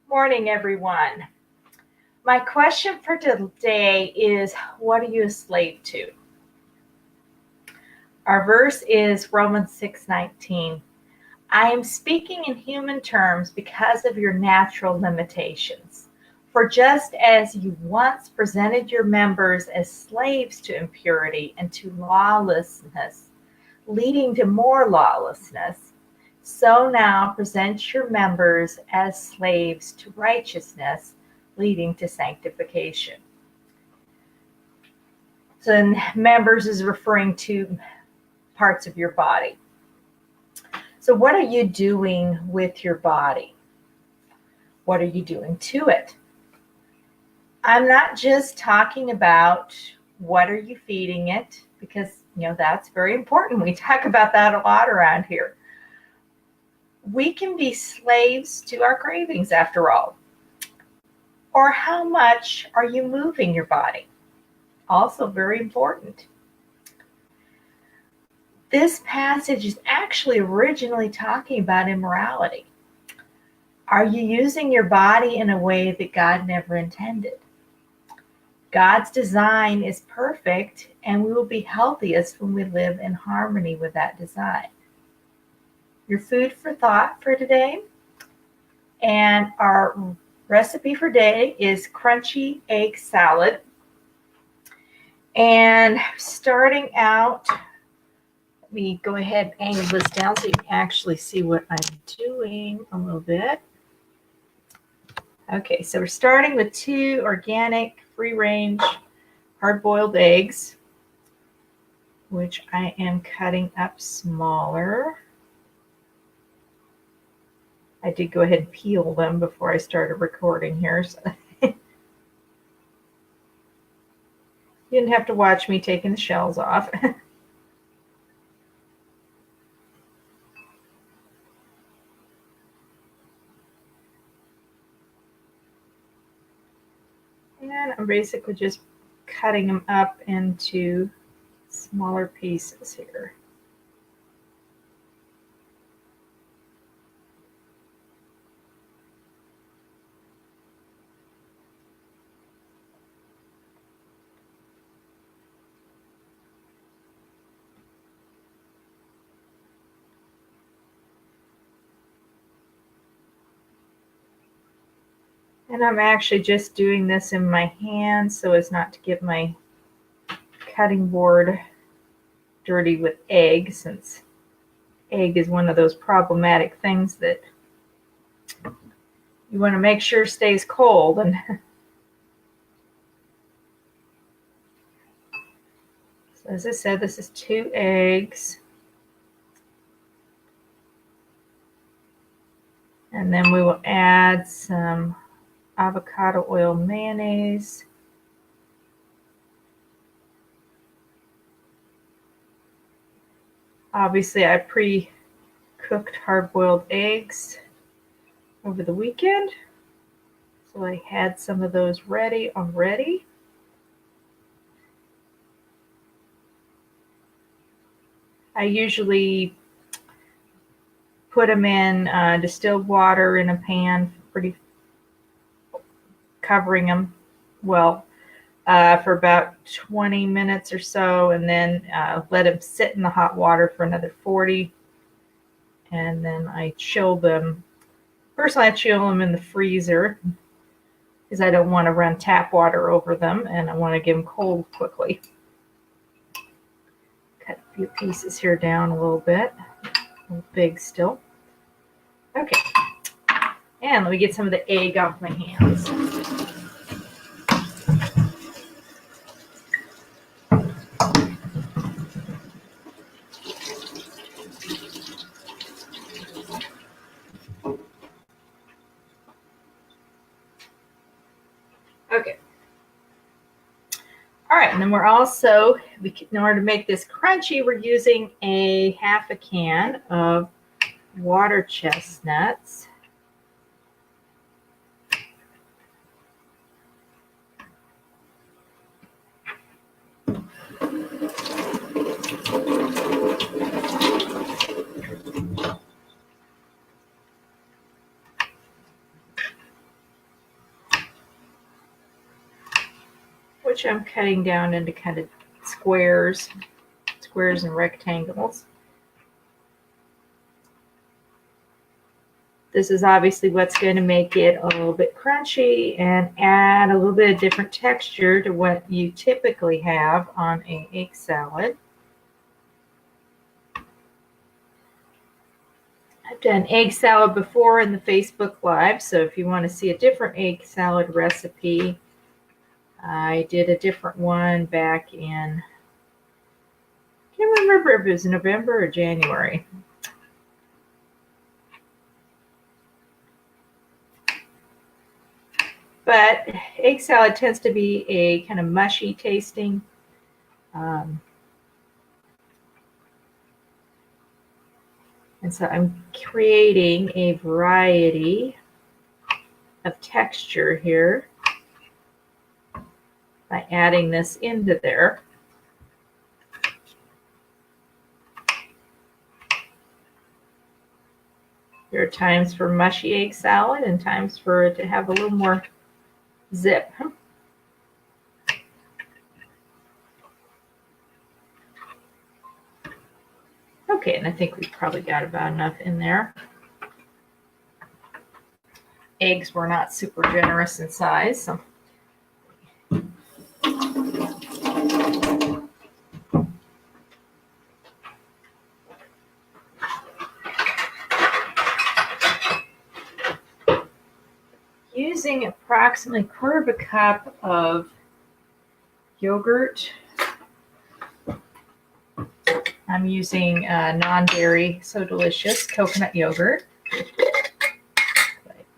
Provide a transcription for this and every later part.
Morning, everyone. My question for today is, what are you a slave to? Our verse is Romans 6:19. I am speaking in human terms because of your natural limitations. For just as you once presented your members as slaves to impurity and to lawlessness, leading to more lawlessness, so now present your members as slaves to righteousness, leading to sanctification. So members is referring to parts of your body. So what are you doing with your body? What are you doing to it? I'm not just talking about what are you feeding it, because that's very important. We talk about that a lot around here. We can be slaves to our cravings after all. Or how much are you moving your body? Also very important. This passage is actually originally talking about immorality. Are you using your body in a way that God never intended? God's design is perfect, and we will be healthiest when we live in harmony with that design. Your food for thought for today, and our recipe for today is crunchy egg salad. And starting out, let me go ahead and angle this down so you can actually see what I'm doing a little bit. Okay, so we're starting with 2 organic, free-range, hard-boiled eggs, which I am cutting up smaller. I did go ahead and peel them before I started recording here. So you didn't have to watch me taking the shells off. And I'm basically just cutting them up into smaller pieces here. And I'm actually just doing this in my hand so as not to get my cutting board dirty with egg, since egg is one of those problematic things that you want to make sure stays cold. And so as I said, this is 2 eggs. And then we will add some avocado oil mayonnaise. Obviously, I pre-cooked hard-boiled eggs over the weekend, so I had some of those ready already. I usually put them in distilled water in a pan, covering them well for about 20 minutes or so, and then let them sit in the hot water for another 40. And then I chill them. Personally, I chill them in the freezer because I don't want to run tap water over them, and I want to get them cold quickly. Cut a few pieces here down a little bit. A little big still. Okay. And let me get some of the egg off my hands. Okay. All right, and then we're also, in order to make this crunchy, we're using a half a can of water chestnuts. which I'm cutting down into kind of squares and rectangles. This is obviously what's going to make it a little bit crunchy and add a little bit of different texture to what you typically have on an egg salad. I've done egg salad before in the Facebook Live, so if you want to see a different egg salad recipe, I did a different one back in, I can't remember if it was November or January. But egg salad tends to be a kind of mushy tasting. And so I'm creating a variety of texture here by adding this into there. There are times for mushy egg salad and times for it to have a little more zip. Okay, and I think we've probably got about enough in there. Eggs were not super generous in size, so. Using approximately 1/4 cup of yogurt. I'm using non-dairy, So Delicious coconut yogurt. I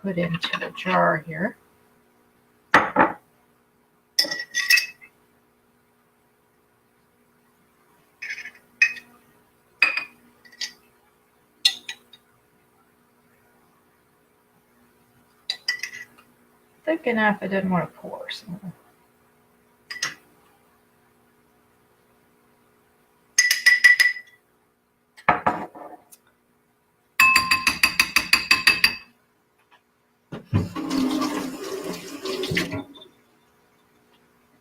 put into a jar here. Thick enough, I didn't want to pour. So.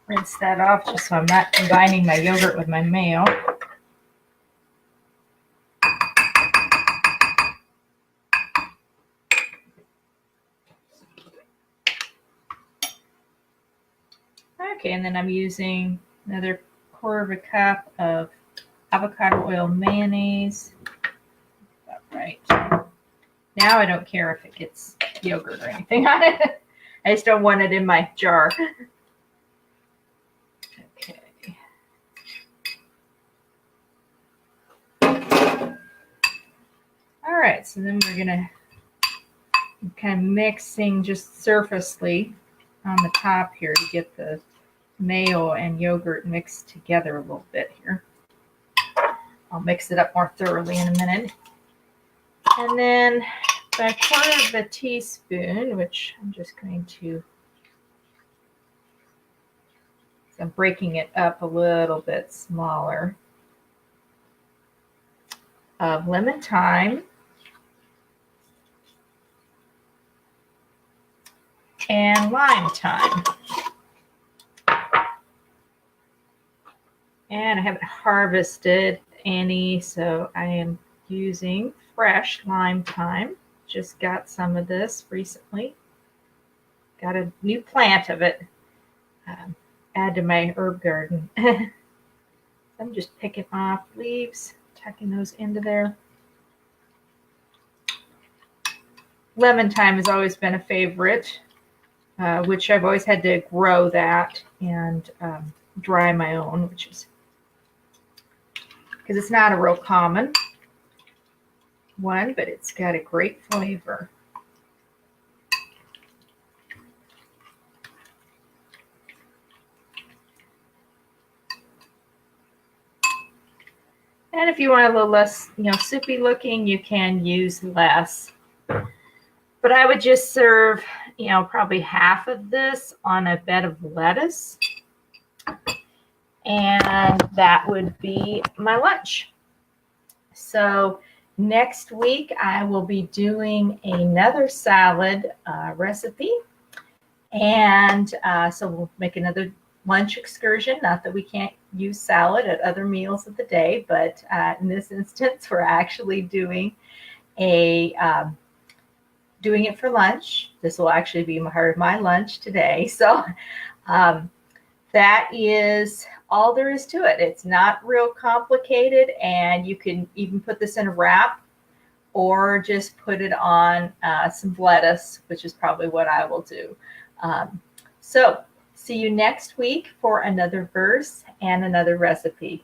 Rinse that off just so I'm not combining my yogurt with my mayo. Okay, and then I'm using another 1/4 cup of avocado oil mayonnaise. About right. Now I don't care if it gets yogurt or anything on it. I just don't want it in my jar. Okay. All right, so then we're gonna kind of mixing just surfacely on the top here to get the mayo and yogurt mixed together a little bit here. I'll mix it up more thoroughly in a minute. And then by 1/4 teaspoon, which I'm just going to, I'm breaking it up a little bit smaller, of lemon thyme and lime thyme. And I haven't harvested any, so I am using fresh lime thyme. Just got some of this recently. Got a new plant of it. Add to my herb garden. I'm just picking off leaves, tucking those into there. Lemon thyme has always been a favorite, which I've always had to grow that and dry my own, which is because it's not a real common one, but it's got a great flavor. And if you want a little less, soupy looking, you can use less. But I would just serve, probably half of this on a bed of lettuce. And that would be my lunch. So next week, I will be doing another salad recipe. And so we'll make another lunch excursion. Not that we can't use salad at other meals of the day, but in this instance, we're actually doing doing it for lunch. This will actually be part of my lunch today. So that is all there is to it. It's not real complicated, and you can even put this in a wrap or just put it on some lettuce, which is probably what I will do. So see you next week for another verse and another recipe.